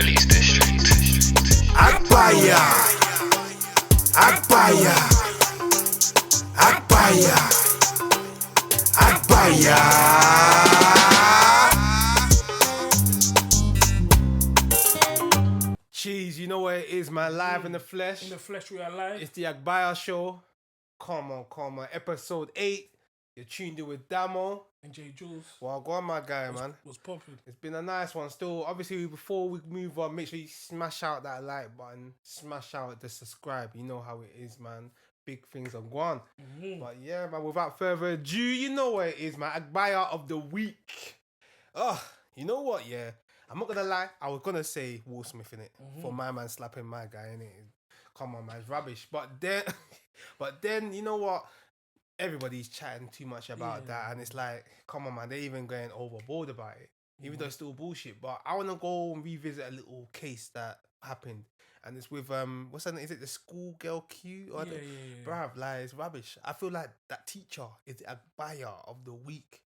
Shirley's district. Agbaya, Agbaya, Agbaya, Agbaya. Cheese, you know what it is, man. Live in the flesh. In the flesh, we are live. It's the Agbaya show. Come on. Episode 8. You're tuned in with Damo. And J Jules. Well, go on, my guy, man. Was popping. It's been a nice one. Still, obviously, before we move on, make sure you smash out that like button, smash out the subscribe. You know how it is, man. Big things are gone. But yeah, man, without further ado, you know what it is, man. Agbaya of the week. Oh, you know what, yeah? I'm not gonna lie, I was gonna say Will Smith in it for my man slapping my guy in it. Come on, man, it's rubbish. But then, you know what? Everybody's chatting too much about that, and it's like, come on, man, they're even going overboard about it, even though it's still bullshit. But I want to go and revisit a little case that happened, and it's with what's that? Is it the schoolgirl Q? Or bruv, like, it's rubbish. I feel like that teacher is the Agbaya of the week.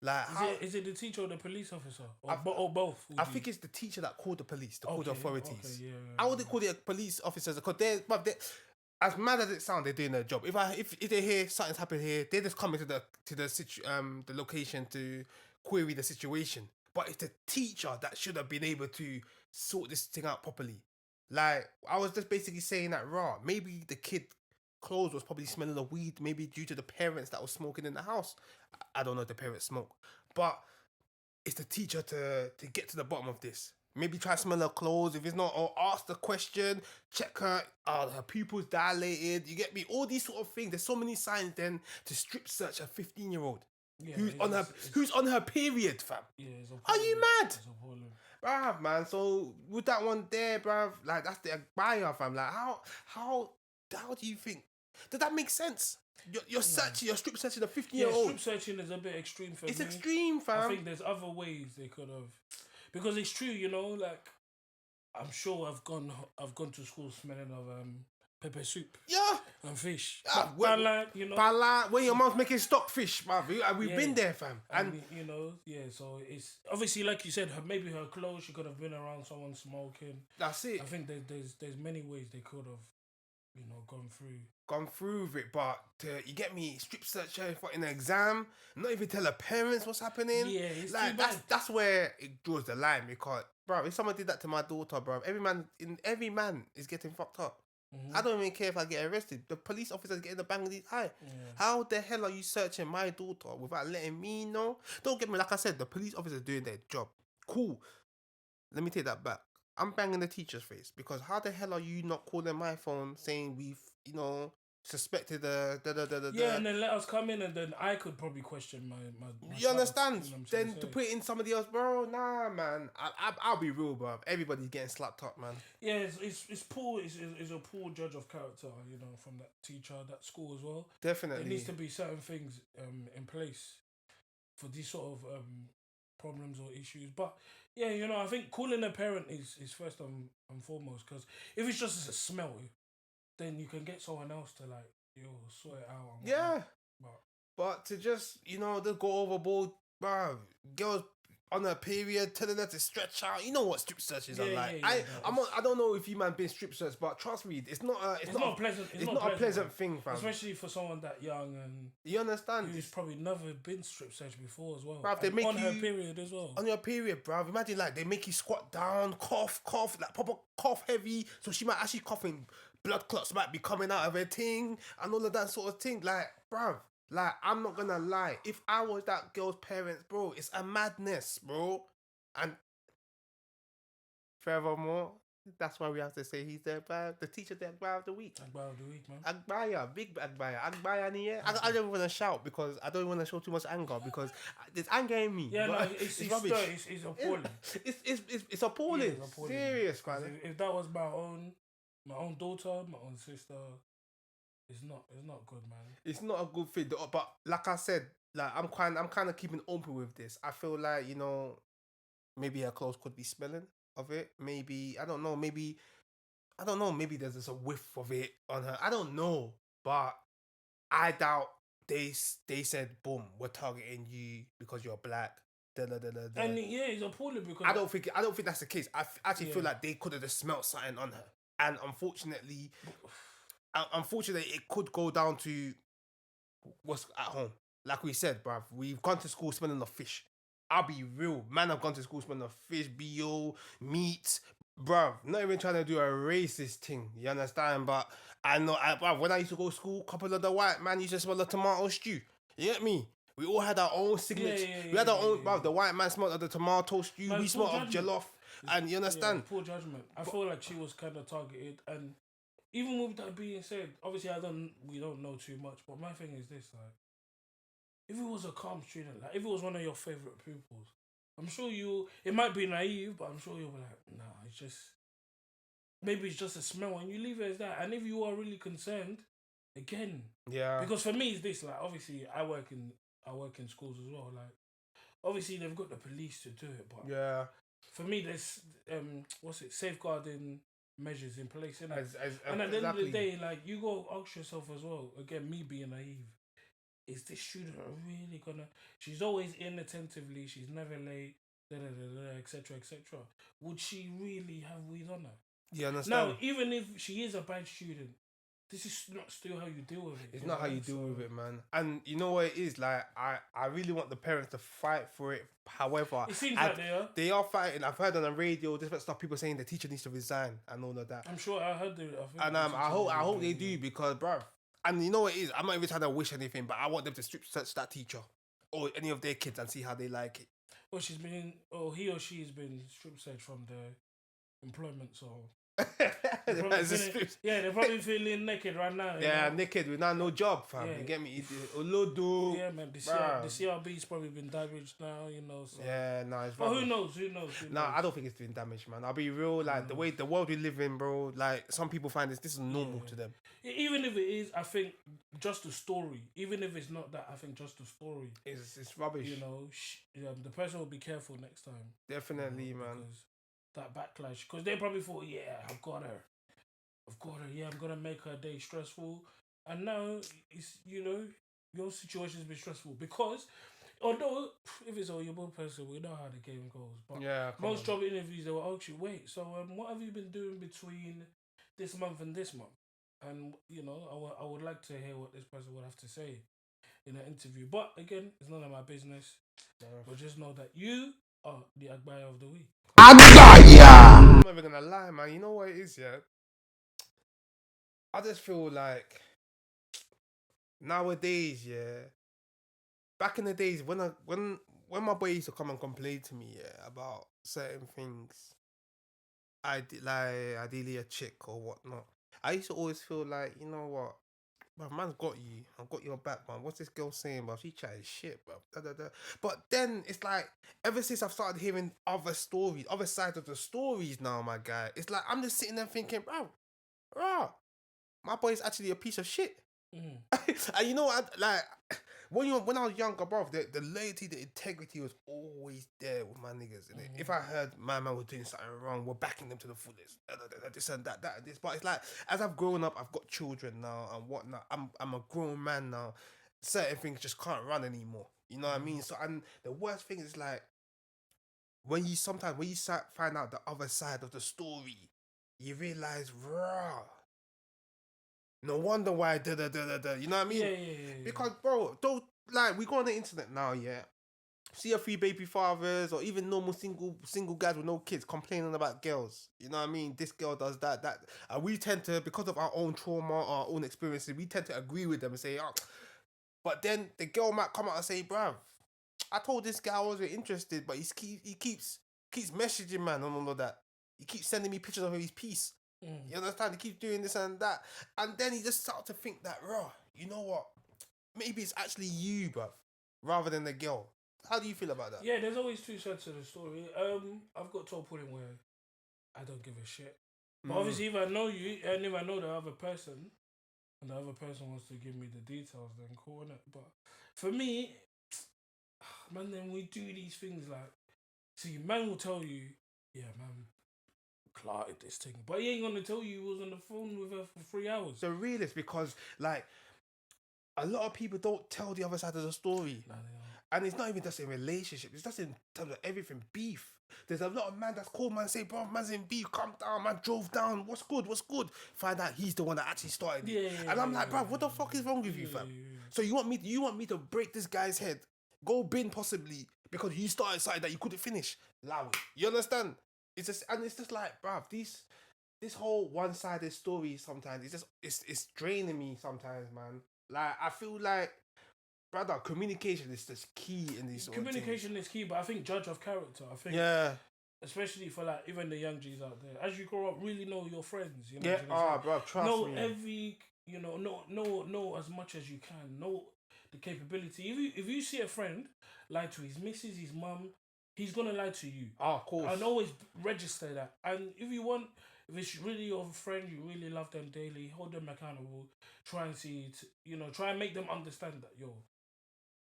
Like, is it the teacher or the police officer? Or both? I think it's the teacher that called the police, called the authorities. I wouldn't call it police officers because they're as mad as it sounds, they're doing their job. If they hear something's happened here, they just come into the location to query the situation. But it's the teacher that should have been able to sort this thing out properly. Like, I was just basically saying that maybe the kid clothes was probably smelling of weed, maybe due to the parents that was smoking in the house. I don't know if the parents smoke, but it's the teacher to get to the bottom of this. Maybe try to smell her clothes. If it's not, or ask the question, check her, her pupils dilated. You get me? All these sort of things. There's so many signs then to strip search a 15-year-old who's on her period, fam. Yeah, are you mad? Bruv, man. So with that one there, bruv, like that's the Agbaya, fam. Like how do you think? Does that make sense? You're strip searching a 15-year-old. Yeah, strip searching is a bit extreme for me. It's extreme, fam. I think there's other ways they could have. Because it's true, you know, like, I'm sure I've gone to school smelling of pepper soup. Yeah. And fish. When your mom's making stockfish, bruv. We've been there, fam. And you know, so it's obviously, like you said, maybe her clothes, she could have been around someone smoking. That's it. I think there's many ways they could have, gone through it, but you get me, strip search her in an exam, not even tell her parents what's happening. Yeah, it's like that's where it draws the line, because bro, if someone did that to my daughter, bro, every man is getting fucked up. I don't even care if I get arrested. The police officers getting the bang of the eye. How the hell are you searching my daughter without letting me know? Don't get me, like I said, the police officers doing their job. Cool. Let me take that back. I'm banging the teacher's face, because how the hell are you not calling my phone saying we've, suspected and then let us come in, and then I could probably question my you understand? Then to put it in somebody else, bro, nah, man. I'll be real, bro. Everybody's getting slapped up, man. Yeah, it's poor. It's a poor judge of character, from that teacher, that school as well. Definitely. There needs to be certain things in place for these sort of problems or issues. But yeah, I think calling a parent is first and foremost, because if it's just a smell, then you can get someone else to sort it out. Yeah. But to just, they go overboard, bro. Girls on her period, telling her to stretch out. You know what strip searches are like. I don't know if you man been strip searched, but trust me, it's not a pleasant thing, fam. Especially for someone that young and you understand. Who's probably never been strip searched before as well. Bruv, they make on her period as well. On your period, bruv. Imagine they make you squat down, cough, like proper cough heavy. So she might actually coughing. Blood clots might be coming out of her thing and all of that sort of thing. Like, bruv, I'm not gonna lie. If I was that girl's parents, bro, it's a madness, bro. And furthermore, that's why we have to say he's the teacher, the Agbaya of the week. Agbaya of the week, man. Agbaya, big Agbaya. Agbaya in the air. I don't want to shout because I don't want to show too much anger because there's anger in me. Yeah, no, it's rubbish. It's appalling. It's appalling. Yeah, it's appalling. Serious, man. If that was my own daughter, my own sister, it's not good, man. It's not a good thing. But like I said, I'm kind of keeping open with this. I feel like, maybe her clothes could be smelling of it. Maybe I don't know. Maybe there's just a whiff of it on her. I don't know, but I doubt they said, boom, we're targeting you because you're black. And yeah, it's appalling because I don't think that's the case. I actually feel like they could have just smelt something on her, and unfortunately, it could go down to what's at home. Like we said, bruv, we've gone to school smelling of fish. I'll be real, man. I've gone to school smelling of fish, BO, meat, bruv. Not even trying to do a racist thing, you understand? But I know, bruv, when I used to go to school, a couple of the white man used to smell the tomato stew. You get me? We all had our own signature. We had our own, bruv. The white man smelled of the tomato stew. Man, we smelled of jollof. And you understand? Yeah, poor judgment. I feel like she was kind of targeted, and even with that being said, obviously we don't know too much, but my thing is this: like, if it was a calm student, like if it was one of your favorite pupils, I'm sure it might be naive, but I'm sure you'll be like, nah, maybe it's just a smell, and you leave it as that. And if you are really concerned, again, because for me it's this: like, obviously I work in schools as well. Like, obviously they've got the police to do it, but for me there's safeguarding measures in place, innit? And at the end of the day, like, you go ask yourself as well. Again, me being naive. Is this student really gonna? She's always inattentively. She's never late. Etc. Etc. Would she really have weed on her? You understand? Now, even if she is a bad student, this is not still how you deal with it. It's not how you deal with it, man. And you know what it is? Like, I really want the parents to fight for it. However, it seems like they are fighting. I've heard on the radio different stuff. People saying the teacher needs to resign and all of that. I'm sure I heard it. I hope they do, because, bruv. And you know what it is? I'm not even trying to wish anything, but I want them to strip search that teacher or any of their kids and see how they like it. Well, he or she has been strip searched from their employment, so they're probably feeling naked right now. Yeah, naked with no job, fam. You get me? Olodo. Yeah, man. The CRB's probably been damaged now, you know. So. Yeah, no, it's but who knows? No, I don't think it's been damaged, man. I'll be real, like, the way the world we live in, bro. Like, some people find this is normal to them. Even if it is, I think just the story. Even if it's not that, I think just the story. It's rubbish. You know, the person will be careful next time. Definitely, man. Because that backlash, because they probably thought, I've got her, I'm gonna make her day stressful, and now it's, your situation's been stressful, because although if it's a young person, we know how the game goes, but most job interviews they will ask you, wait, so what have you been doing between this month and this month? And I would like to hear what this person would have to say in an interview, but again, it's none of my business. But just know that you are the Agbaya of the week. Agbaya! I'm not even gonna lie, man. You know what it is, yeah? I just feel like nowadays, back in the days when my boy used to come and complain to me, about certain things, ideally a chick or whatnot, I used to always feel like, you know what? Bruv, man's got you. I've got your back, man. What's this girl saying, bruv? She chatting shit, bruv. But then it's like, ever since I've started hearing other sides of the stories now, my guy, it's like I'm just sitting there thinking, bro, my boy's actually a piece of shit. And you know what? Like, when I was younger, bruv, the loyalty, the integrity was always there with my niggas. If I heard my man was doing something wrong, we're backing them to the fullest. This and that and this. But it's like, as I've grown up, I've got children now and whatnot. I'm a grown man now. Certain things just can't run anymore. You know what I mean? So, and the worst thing is, like, when you find out the other side of the story, you realize, raw. No wonder why you know what I mean? Yeah. Because, bro, we go on the internet now, see a few baby fathers or even normal single guys with no kids complaining about girls. You know what I mean? This girl does that. And we tend to, because of our own trauma, our own experiences, we tend to agree with them and say, but then the girl might come out and say, bruv, I told this guy I wasn't interested, but he keeps messaging, man, and all of that. He keeps sending me pictures of his piece. You understand? He keeps doing this and that. And then he just starts to think that, you know what? Maybe it's actually you, bruv, rather than the girl. How do you feel about that? Yeah, there's always two sides to the story. I've got to a point where I don't give a shit. But obviously, if I know you, and if I know the other person, and the other person wants to give me the details, then cool, innit? But for me, man, then we do these things like, see, man will tell you, yeah, man, clarted this thing, but he ain't gonna tell you he was on the phone with her for 3 hours. The realist, because, like, a lot of people don't tell the other side of the story. No, And it's not even just in relationships. It's just in terms of everything. Beef. There's a lot of man that's called man say, bro, man's in beef. Calm down, man. Drove down. What's good? What's good? Find out he's the one that actually started it. And I'm like, bro, what the fuck is wrong with you, fam? So you want me to break this guy's head, go bin possibly because you started something that you couldn't finish. Allow it. You understand? It's just like, bruv, this whole one-sided story sometimes it's draining me sometimes, man. Like I feel like, brother, communication is just key in these sort of things. Communication is key, but I think judge of character. I think especially for like even the young G's out there, as you grow up, really know your friends. You know, bro, trust me. Know every, know as much as you can. Know the capability. If you see a friend lie to his missus, his mum, he's gonna lie to you. Of course. And always register that. And if it's really your friend, you really love them daily, hold them accountable. Try and try and make them understand that,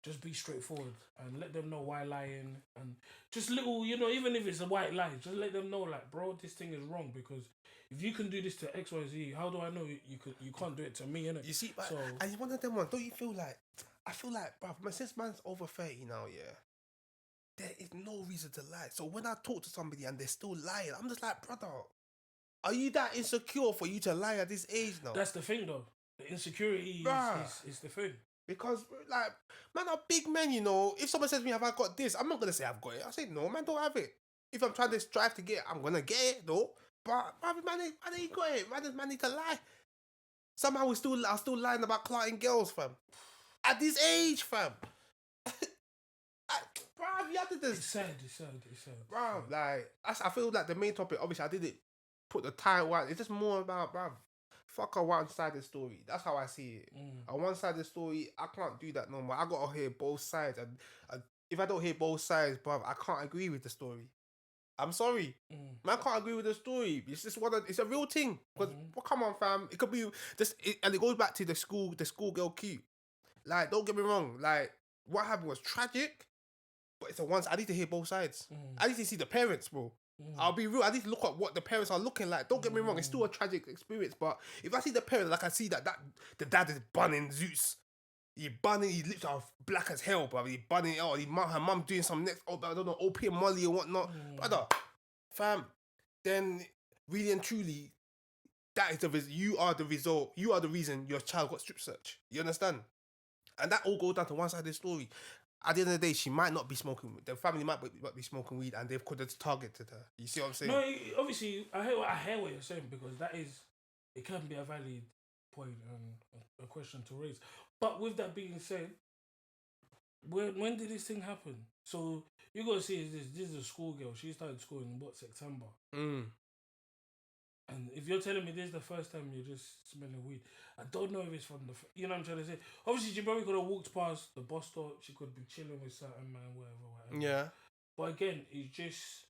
just be straightforward and let them know why lying, and just little, even if it's a white lie, just let them know, like, bro, this thing is wrong, because if you can do this to XYZ, how do I know you can't do it to me, innit? You see, but and one of them ones, don't you feel like, I feel like, bro, since man's over 30 now, there is no reason to lie. So when I talk to somebody and they're still lying, I'm just like, brother, are you that insecure for you to lie at this age now? That's the thing, though. The insecurity is the thing. Because, like, man, are big men, If someone says to me, have I got this? I'm not going to say I've got it. I say, no, man, don't have it. If I'm trying to strive to get it, I'm going to get it, though. But, man ain't got it. Man need to lie. Somehow I'm still lying about clotting girls, fam. At this age, fam. Bruv, you have to just... It's sad. Bruv, like, I feel like the main topic, obviously, I didn't put the title out. It's just more about, bruv, fuck a one-sided story. That's how I see it. A one-sided story, I can't do that no more. I gotta hear both sides. And if I don't hear both sides, bruv, I can't agree with the story. I'm sorry. Man, I can't agree with the story. It's just it's a real thing. Because, well, come on, fam. It could be and it goes back to the schoolgirl cue. Like, don't get me wrong. Like, what happened was tragic, but it's I need to hear both sides. I need to see the parents, bro. I'll be real. I need to look at what the parents are looking like. Don't get me wrong. It's still a tragic experience, but if I see the parents, like I see that the dad is bunning Zeus. His lips are black as hell, bro. He bunning out. Her mum doing some next, I don't know, opium molly or whatnot. Brother, fam, then really and truly, that is you are the result. You are the reason your child got strip search. You understand? And that all goes down to one side of the story. At the end of the day, she might not be smoking. The family might be smoking weed, and they could have targeted her. You see what I'm saying? No, obviously, I hear what you're saying, because it can be a valid point and a question to raise. But with that being said, when did this thing happen? So you gotta see, this is a schoolgirl. She started school in September. And if you're telling me this is the first time you're just smelling weed, I don't know if it's from you know what I'm trying to say. Obviously, she probably could have walked past the bus stop. She could be chilling with certain man, whatever. Yeah. But again, it's just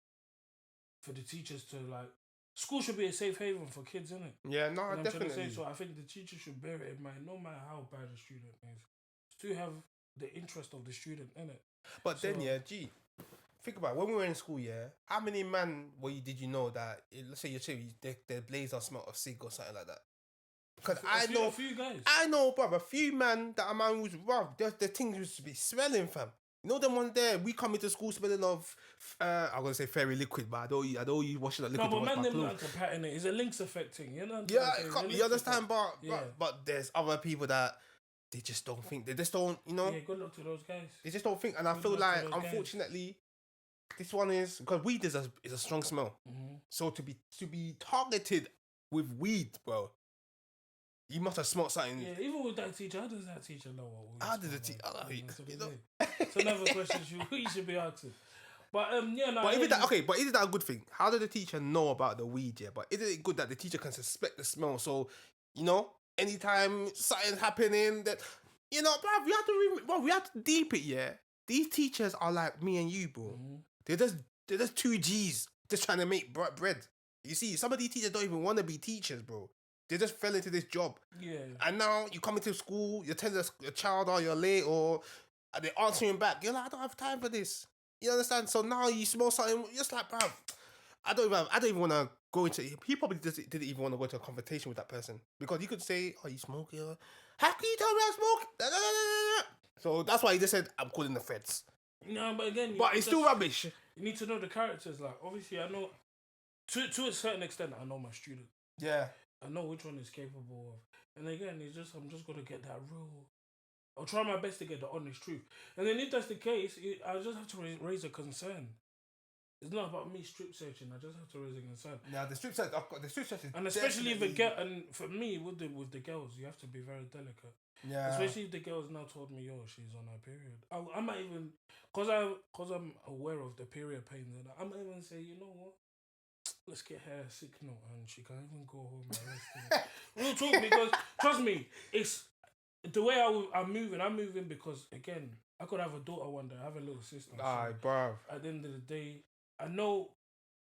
for the teachers to, like, school should be a safe haven for kids, isn't it? Yeah, no, you know definitely. So I think the teacher should bear it in mind, no matter how bad a student is, to have the interest of the student in it. But then, think about it. When we were in school, how many men did you know that, let's say their blazer smelled of cig or something like that? Because a few guys. I know, bruv, a few man that a man was rough. The things used to be smelling, fam. You know them one there, we come into school smelling of, I'm going to say fairy liquid, but I don't use washing that liquid. No, but man, them like a pattern it. It's a Lynx effect thing, you know? You understand, but there's other people that they just don't think. They just don't, Yeah, good luck to those guys. They just don't think. And I feel like, unfortunately, this one is, because weed is a strong smell. So to be targeted with weed, bro, you must have smelled something. Yeah, even with that teacher, how does that teacher know what weed? How did the teacher? You know? It's another question you should be asking. But But is that a good thing? How did the teacher know about the weed? Yeah, but isn't it good that the teacher can suspect the smell? So, anytime something's happening, that we have to deep it. Yeah, these teachers are like me and you, bro. They're just two G's just trying to make bread. You see, some of these teachers don't even want to be teachers, bro. They just fell into this job. Yeah. And now you come into school, you're telling your child, you're late, or they're answering back. You're like, I don't have time for this. You understand? So now you smell something, you're just like, bruv, I don't even want to go into it. He probably didn't even want to go into a conversation with that person. Because you could say, you smoke here. How can you tell me I smoke? So that's why he just said, I'm calling the feds. No, but again, But it's still rubbish. You need to know the characters. Like, obviously, I know to a certain extent, I know my student. Yeah. I know which one is capable of. And again, I'm just gonna get that real. I'll try my best to get the honest truth. And then if that's the case, I just have to raise a concern. It's not about me strip searching. I just have to raise a concern. Now the strip search, is and especially if a girl, and for me with the girls, you have to be very delicate. Yeah. Especially if the girls now told me, yo, she's on her period. I might even, cause I'm aware of the period pain. I might even say, you know what? Let's get her a sick note and she can even go home and rest. Real talk, because trust me, it's the way I'm moving. I'm moving because again, I could have a daughter one day. I have a little sister. Aye, bruv. At the end of the day, I know,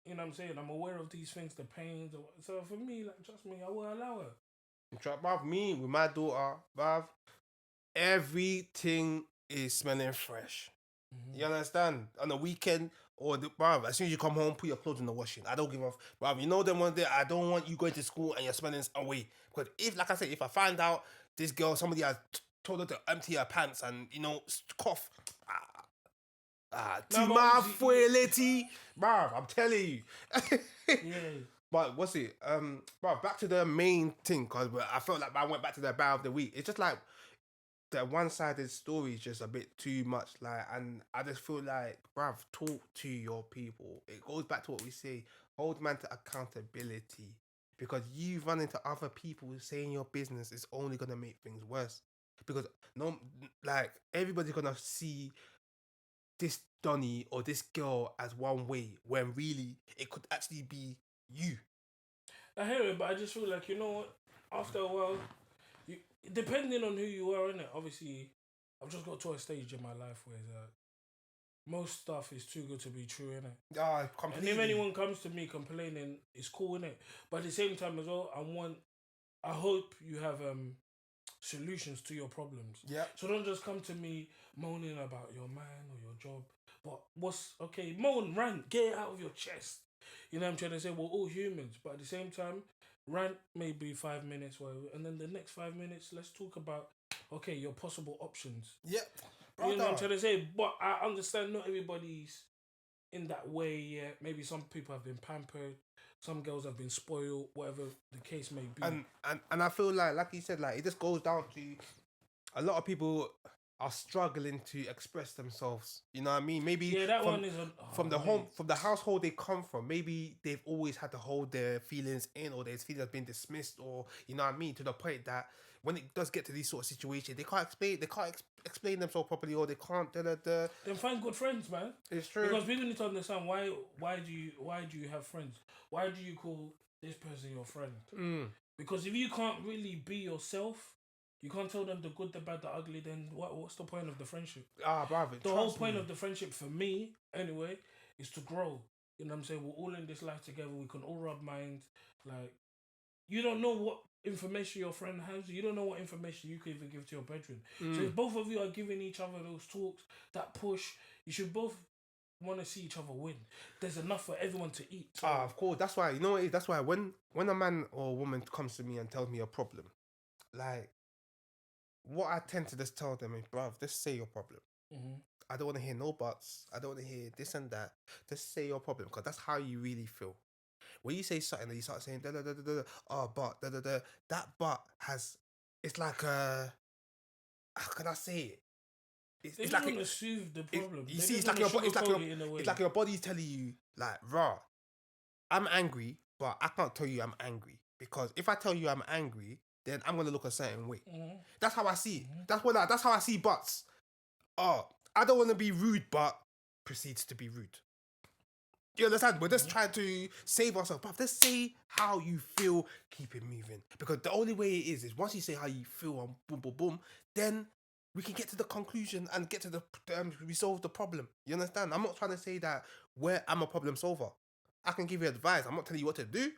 you know what I'm saying, I'm aware of these things, the pains. So for me, like, trust me, I will allow her. Bruv, me with my daughter, bruv, everything is smelling fresh. Mm-hmm. You understand? On the weekend, or bruv, as soon as you come home, put your clothes in the washing. I don't give a bruv. You know them one day, I don't want you going to school and you're smelling away. Because if, like I said, if I find out this girl, somebody has told her to empty her pants and, you know, cough. Leti. Bruv, I'm telling you. Yeah. But what's it? Bruv, back to the main thing, because I felt like I went back to the bar of the week. It's just like the one-sided story is just a bit too much. Like, and I just feel like, bruv, talk to your people. It goes back to what we say, hold man to accountability. Because you run into other people saying your business is only gonna make things worse. Because everybody's gonna see this Donny or this girl as one way when really it could actually be you. I hear it, but I just feel like, you know what? After a while, depending on who you are, innit? Obviously, I've just got to a stage in my life where most stuff is too good to be true, innit? Completely. And if anyone comes to me complaining, it's cool, innit? But at the same time as well, I hope you have solutions to your problems. Yeah. So don't just come to me moaning about your man or your job. But moan, rant, get it out of your chest. You know what I'm trying to say? We're all humans, but at the same time, rant maybe 5 minutes, whatever, and then the next 5 minutes, let's talk about your possible options. Yeah. You know what I'm trying to say? But I understand not everybody's in that way yet. Maybe some people have been pampered. Some girls have been spoiled, whatever the case may be. And I feel like you said, like, it just goes down to a lot of people are struggling to express themselves. You know what I mean? Maybe from the household they come from. Maybe they've always had to hold their feelings in, or their feelings have been dismissed, or you know what I mean, to the point that when it does get to these sort of situations, they can't explain themselves properly, or they can't. Then find good friends, man. It's true, because people need to understand why do you have friends? Why do you call this person your friend? Because if you can't really be yourself, you can't tell them the good, the bad, the ugly, then what's the point of the friendship? Brother, the whole point of the friendship for me, anyway, is to grow. You know what I'm saying? We're all in this life together. We can all rub minds. Like, you don't know what information your friend has. You don't know what information you can even give to your brethren. So if both of you are giving each other those talks, that push, you should both want to see each other win. There's enough for everyone to eat. So. Of course. That's why, you know what it is? That's why when a man or a woman comes to me and tells me a problem, like, what I tend to just tell them is, bruv, just say your problem. Mm-hmm. I don't want to hear no buts. I don't want to hear this and that. Just say your problem, because that's how you really feel. When you say something and you start saying that but has, it's like how can I say it? It's like to soothe the problem. You see, it's like your body's telling you, like, raw, I'm angry, but I can't tell you I'm angry, because if I tell you I'm angry, then I'm gonna look a certain way. Mm-hmm. That's how I see it. That's how I see butts. I don't want to be rude, but proceeds to be rude. You understand? We're just trying to save ourselves. But just say how you feel, keep it moving. Because the only way it is once you say how you feel and boom, boom, boom, then we can get to the conclusion and get to the resolve the problem. You understand? I'm not trying to say that I'm a problem solver. I can give you advice. I'm not telling you what to do.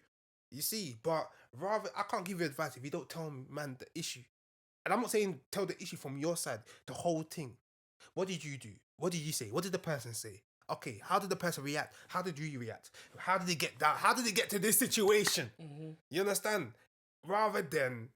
You see, but rather, I can't give you advice if you don't tell me, man, the issue. And I'm not saying tell the issue from your side, the whole thing. What did you do? What did you say? What did the person say? Okay, how did the person react? How did you react? How did it get down? How did it get to this situation? Mm-hmm. You understand? Rather than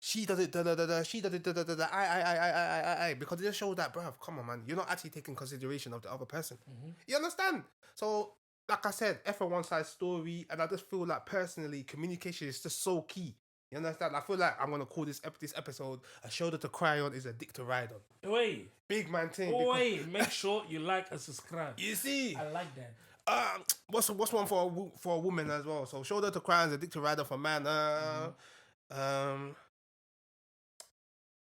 she does it, da da da da. She does it, da da da da. I. Because it just shows that, bruv, come on, man. You're not actually taking consideration of the other person. You understand? So, like I said, F a one-side story, and I just feel like personally, communication is just so key. You understand? I feel like I'm gonna call this episode "A Shoulder to Cry On Is a Dick to Ride On." Wait. Big man thing. Wait. Make sure you like and subscribe. You see, I like that. What's one for a woman as well? So shoulder to cry is a dick to ride off a man.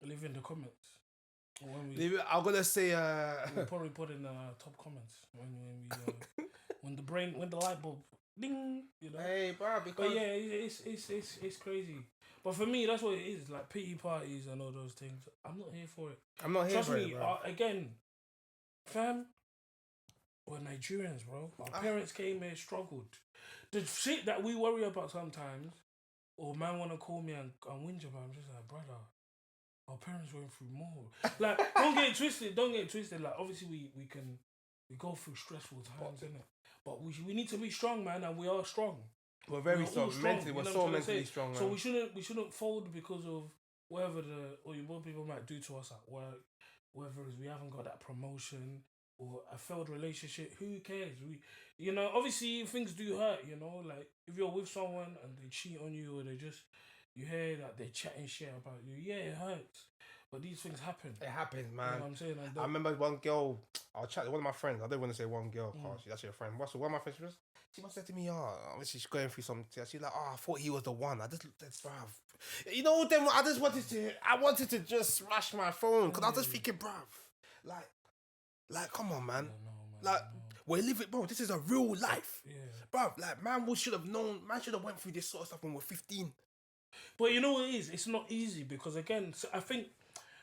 Leave in the comments. I'm gonna say we'll probably put in the top comments when the light bulb ding, you know. Hey, bro, because but yeah, it's crazy. But for me, that's what it is. Like pity parties and all those things. I'm not here for it. I'm not here Trust for me, it, bro. Again, fam. We're Nigerians, bro. Our parents came here, struggled. The shit that we worry about sometimes, or man want to call me and whinge about, I'm just like, brother, our parents went through more. Like, don't get it twisted. Like, obviously, we go through stressful times, innit? But we need to be strong, man, and we are strong. We're very strong. Mentally, we're so mentally strong, man. So we shouldn't fold because of whatever what people might do to us at work, whether it's we haven't got that promotion, or a failed relationship. Who cares? You know, obviously things do hurt, you know, like if you're with someone and they cheat on you, or you hear that they're chatting shit about you, yeah, it hurts. But these things happen. It happens, man. You know what I'm saying? I remember one girl, I was chatting with one of my friends. I don't want to say one girl, because she's actually a friend. One of my friends, she must say to me, she's going through something. She's like, I thought he was the one. I just looked at, bruv. You know, then I wanted to just smash my phone, because I was just thinking, bruv, like, come on, man. We're living, bro. This is a real life, bro. Like, man should have known. Man should have went through this sort of stuff when we're 15. But you know what it is? It's not easy because again, I think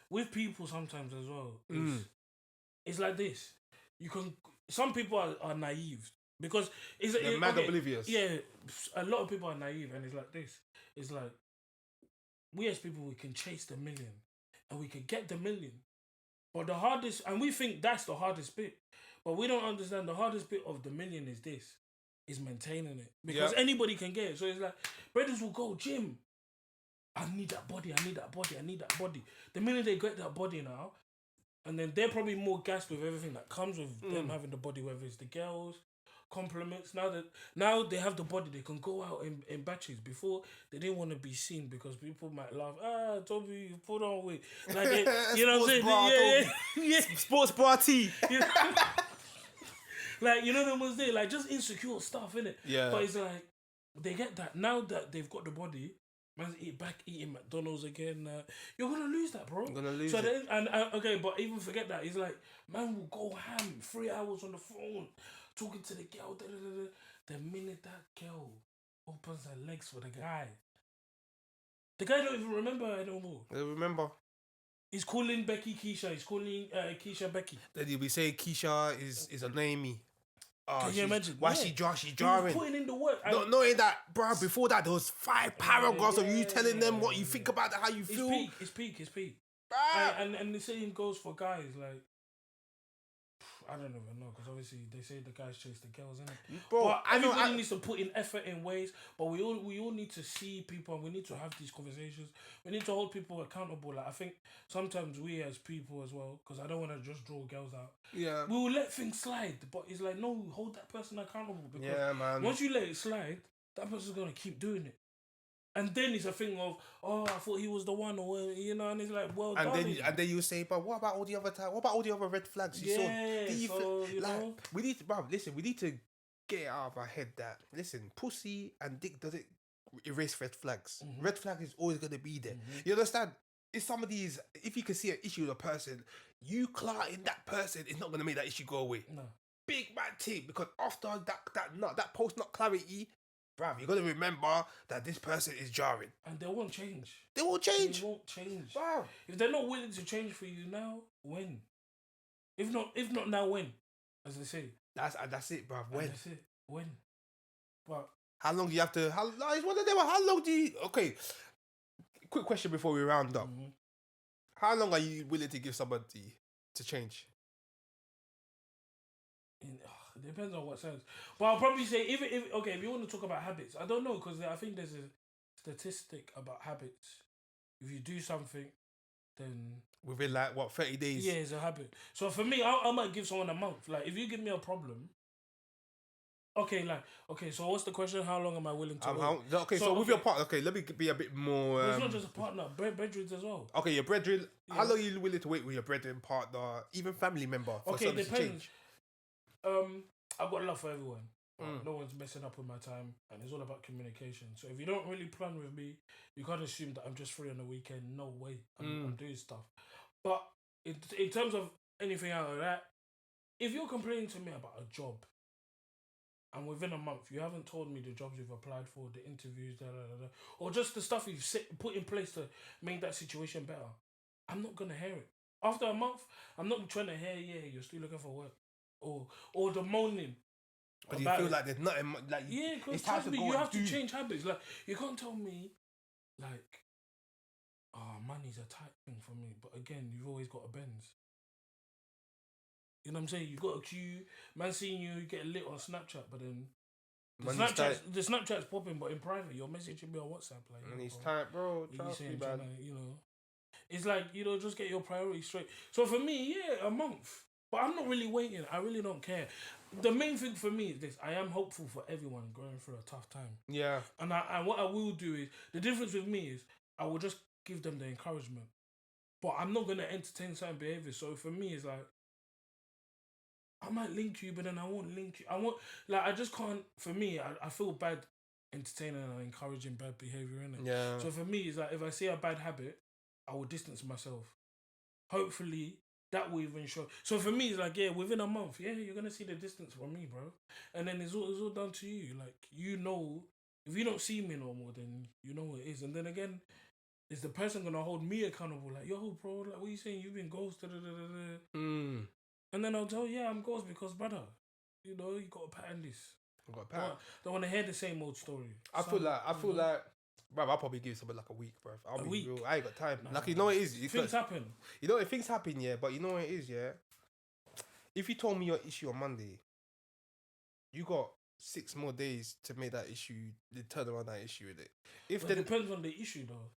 with people sometimes as well, it's like this. Some people are naive because they're mad oblivious. Yeah, a lot of people are naive, and it's like this. It's like we as people, we can chase the million, and we can get the million. But the hardest, and we think that's the hardest bit, but we don't understand the hardest bit of the million is maintaining it. Because anybody can get it. So it's like, brothers will go, gym, I need that body. The minute they get that body now, and then they're probably more gassed with everything that comes with them having the body, whether it's the girls, compliments. Now they have the body, they can go out in batches. Before, they didn't want to be seen because people might laugh. Toby, you put on weight. Like, you know what I'm saying? Yeah. Sports bra tee. Like, you know, them was there, like just insecure stuff, innit? Yeah. But it's like they get that now that they've got the body. Man's eating McDonald's again. You're gonna lose that, bro. I'm gonna lose it. it. Okay, but even forget that. It's like man will go ham 3 hours on the phone talking to the girl. The minute that girl opens her legs for the guy don't even remember her no more. They remember. He's calling Becky Keisha. He's calling Keisha Becky. Then you'll be saying Keisha is a namey. Can you imagine? Why she's jarring? Putting in the work. Not knowing that, bro. Before that, there was 5 paragraphs of you telling them what you think about it, how you feel. It's peak. And the same goes for guys. Like, I don't even know, because obviously they say the guys chase the girls, innit? Bro, but everybody needs to put in effort in ways. But we all need to see people, and we need to have these conversations. We need to hold people accountable. Like, I think sometimes we as people as well, because I don't want to just draw girls out. Yeah. We will let things slide, but it's like, no, hold that person accountable. Because man. once you let it slide, that person's gonna keep doing it. And then it's a thing of, I thought he was the one, or you know, and it's like, well, and then you say, but what about all the other time? What about all the other red flags you saw? You know? We need to, bro. Listen, we need to get it out of our head that pussy and dick doesn't erase red flags. Red flag is always gonna be there. You understand? If you can see an issue with a person, you clarting that person is not gonna make that issue go away. No. Big bad thing, because after that post nut clarity, bruv, you got to remember that this person is jarring. And they won't change. They won't change. Bruv. If they're not willing to change for you now, when? If not now, when? As they say. That's it, bruv. When? That's it. When? But how long do you have to... How long do you... Okay. Quick question before we round up. How long are you willing to give somebody to change? It depends on what sense. But I'll probably say, if you want to talk about habits, I don't know, because I think there's a statistic about habits. If you do something, then within like what 30 days. yeah, it's a habit. So for me, I might give someone a month. Like if you give me a problem, okay, so what's the question? How long am I willing to wait? So with your partner, okay, let me be a bit more. But it's not just a partner, bedrooms as well. Okay, your brethren. How long are you willing to wait with your brethren, partner, even family member? For okay, it depends. Change? I've got love for everyone. No one's messing up with my time, and it's all about communication. So if you don't really plan with me, you can't assume that I'm just free on the weekend. No way, I'm doing stuff. But in terms of anything out of that, if you're complaining to me about a job, and within a month you haven't told me the jobs you've applied for, the interviews, or just the stuff you've put in place to make that situation better, I'm not gonna hear it. After a month, I'm not trying to hear, yeah, you're still looking for work, or the moaning. But you feel like there's nothing like because trust me, you have to change habits. Like you can't tell me, like, money's a tight thing for me. But again, you've always got a Benz. You know what I'm saying? You've got a queue. Man, seeing you get lit on Snapchat, but then the Snapchat's popping, but in private, you're messaging me on WhatsApp. Like, money's tight, bro. Trust me, man. It's like just get your priorities straight. So for me, yeah, a month. But I'm not really waiting. I really don't care. The main thing for me is this: I am hopeful for everyone going through a tough time. Yeah. And what I will do is, the difference with me is I will just give them the encouragement. But I'm not gonna entertain certain behaviors. So for me, it's like I might link you, but then I won't link you. I just can't. For me, I feel bad entertaining and encouraging bad behavior, innit? Yeah. So for me, it's like if I see a bad habit, I will distance myself. Hopefully, that will even show. So for me, it's like, yeah, within a month, yeah, you're gonna see the distance from me, bro. And then it's all down to you. Like, if you don't see me no more, then you know what it is. And then again, is the person gonna hold me accountable? Like, yo, bro, like, what are you saying? You've been ghosted. And then I'll tell, yeah, I'm ghosted because, brother, you got to pattern this. Don't want to hear the same old story. I feel like, bro, I'll probably give someone like a week, bro. I'll be real. I ain't got time. Like, you know what it is? Things happen. You know, things happen, yeah, but you know what it is, yeah? If you told me your issue on Monday, you got 6 more days to make that issue, turn around that issue with it. It depends on the issue, though.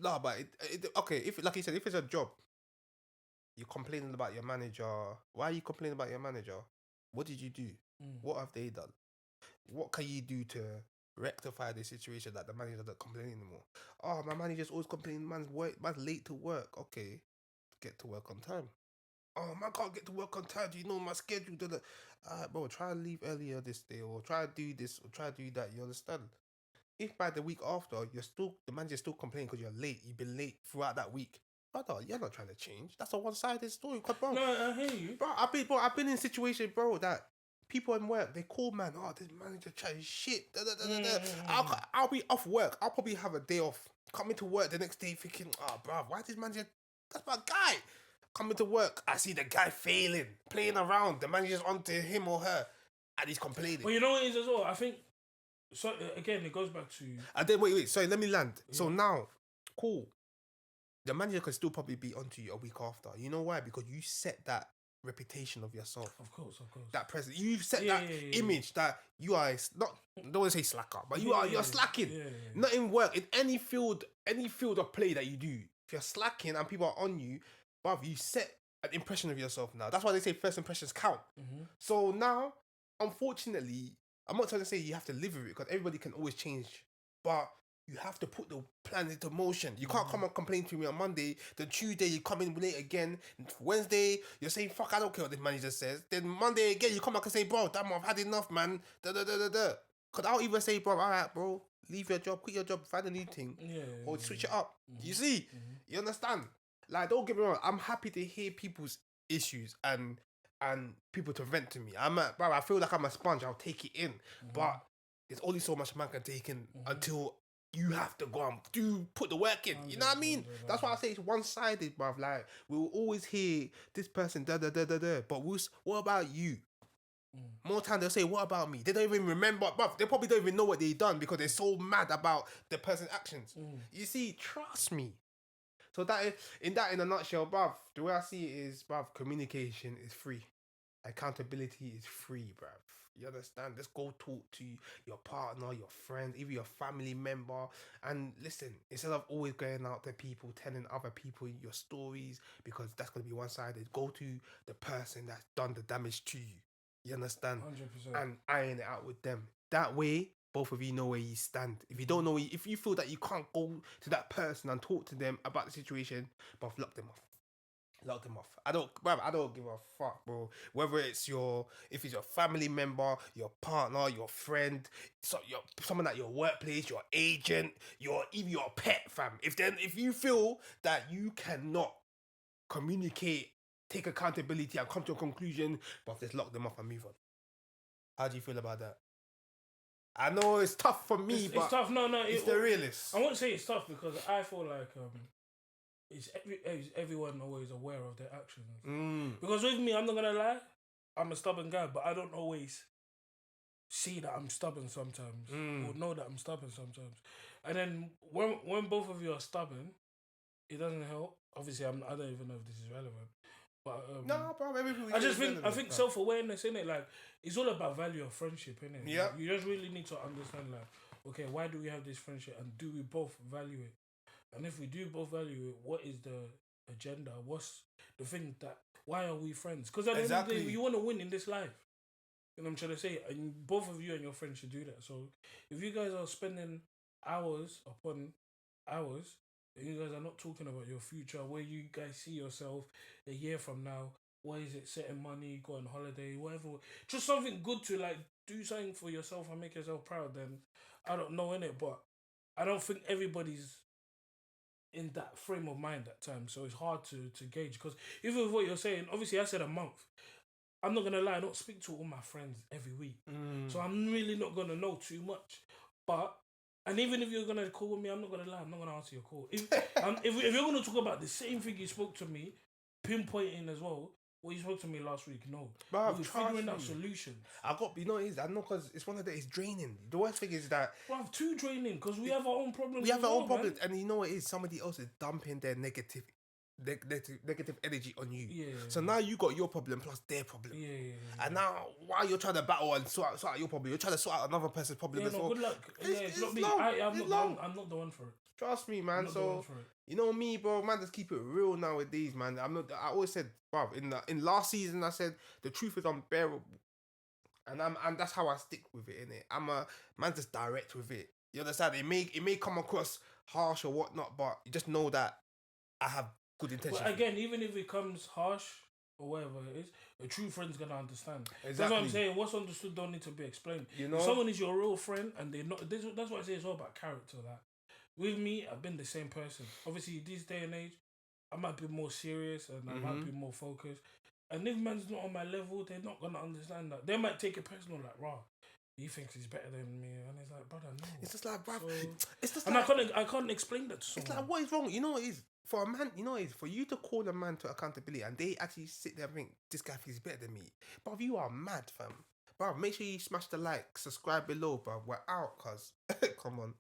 No, but okay, if like you said, if it's a job, you're complaining about your manager. Why are you complaining about your manager? What did you do? What have they done? What can you do to rectify the situation that the manager doesn't complain anymore? Oh, my manager's always complaining, man's late to work. Okay, get to work on time. Oh, man can't get to work on time. Do you know my schedule? Bro, try to leave earlier this day, or try to do this, or try to do that. You understand? If by the week after the manager's still complaining because you're late, you've been late throughout that week. Brother, you're not trying to change. That's a one-sided story. Bro, no, I hear you. Bro, I've been in a situation, bro, that people in work, they call, man, oh, this manager trying shit. I'll be off work. I'll probably have a day off. Coming to work the next day thinking, oh, bro, why this manager? That's my guy. Coming to work, I see the guy failing, playing around. The manager's onto him or her, and he's complaining. Well, you know what it is as well? I think, so again, it goes back to... And then, wait, sorry, let me land. Yeah. So now, cool. The manager can still probably be onto you a week after. You know why? Because you set that reputation of yourself. Of course. That presence. You've set that image that you are not. Don't want to say slacker, but you're slacking. Not in work, in any field of play that you do. If you're slacking and people are on you, bruv, you set an impression of yourself now. That's why they say first impressions count. So now, unfortunately, I'm not trying to say you have to live with it because everybody can always change, but you have to put the plan into motion. You can't come and complain to me on Monday. Then Tuesday, you come in late again. Wednesday, you're saying, fuck, I don't care what the manager says. Then Monday again, you come back and say, bro, damn, I've had enough, man. Because I'll either say, bro, all right, bro, leave your job, quit your job, find a new thing, or switch it up. You see? You understand? Like, don't get me wrong. I'm happy to hear people's issues and people to vent to me. Bro, I feel like I'm a sponge. I'll take it in. But there's only so much man can take in until you have to go and put the work in. You know what I mean? That's why I say it's one-sided, bruv. Like, we'll always hear this person, but what about you? More time they'll say, what about me? They don't even remember, bruv. They probably don't even know what they done because they're so mad about the person's actions. You see, trust me. So in a nutshell, bruv, the way I see it is, bruv, communication is free. Accountability is free, bruv. You understand? Just go talk to your partner, your friend, even your family member. And listen, instead of always going out to people, telling other people your stories, because that's going to be one-sided, go to the person that's done the damage to you. You understand? 100%. And iron it out with them. That way, both of you know where you stand. If you don't know, if you feel that you can't go to that person and talk to them about the situation, but lock them off. Lock them off. I don't give a fuck, bro. Whether it's if it's your family member, your partner, your friend, someone at your workplace, your agent, even your pet, fam. If you feel that you cannot communicate, take accountability, and come to a conclusion, but just lock them off and move on. How do you feel about that? I know it's tough for me, but it's tough. No, it's the realist. I won't say it's tough because I feel like is everyone always aware of their actions? Because with me, I'm not gonna lie, I'm a stubborn guy, but I don't always see that I'm stubborn sometimes, or know that I'm stubborn sometimes. And then when both of you are stubborn, it doesn't help. Obviously, I don't even know if this is relevant, but no, bro. I think self-awareness, innit? Like, it's all about value of friendship, innit? Yeah. Like, you just really need to understand, like, okay, why do we have this friendship, and do we both value it? And if we do both value it, what is the agenda? What's the thing why are we friends? Because at the end of the day, you want to win in this life. You know what I'm trying to say? And both of you and your friends should do that. So if you guys are spending hours upon hours, and you guys are not talking about your future, where you guys see yourself a year from now, what is it, setting money, go on holiday, whatever. Just something good to, like, do something for yourself and make yourself proud, then I don't know, innit? But I don't think everybody's in that frame of mind at times, so it's hard to gauge. Because even with what you're saying, obviously I said a month. I'm not gonna lie, I don't speak to all my friends every week, so I'm really not gonna know too much. And even if you're gonna call with me, I'm not gonna lie, I'm not gonna answer your call. If you're gonna talk about the same thing you spoke to me, pinpointing as well what you spoke to me last week, no, Bro, we're figuring out solutions. I know because it's one of the, it's draining. The worst thing is that Too draining, because we have our own problems. We have our own problems, and you know what it is? Somebody else is dumping their negative energy on you. Yeah. So now you got your problem plus their problem. Yeah. And now while you're trying to battle and sort out your problem, you're trying to sort out another person's problem as well. Good luck. It's not me. I'm not the one for it. Trust me, man. So you know me, bro. Man, just keep it real nowadays, man. I always said, bro, in last season, I said the truth is unbearable, and that's how I stick with it. Innit? I'm a man, just direct with it. You understand? It may come across harsh or whatnot, but you just know that I have good intentions. But again, even if it comes harsh or whatever it is, a true friend's gonna understand. Exactly. That's what I'm saying. What's understood don't need to be explained. You know, if someone is your real friend and they're not. That's what I say. It's all about character. That with me, I've been the same person. Obviously, this day and age, I might be more serious and I might be more focused. And if man's not on my level, they're not gonna understand that. They might take it personal, like, raw. He thinks he's better than me, and it's like, brother, no. It's just like, bro. It's just and like, I can't explain that to someone. It's like, what is wrong? You know what it is? For a man, you know what it is? For you to call a man to accountability and they actually sit there and think, this guy thinks he's better than me. But you are mad, fam. Bro, make sure you smash the like, subscribe below, bro. We're out, cuz. Come on.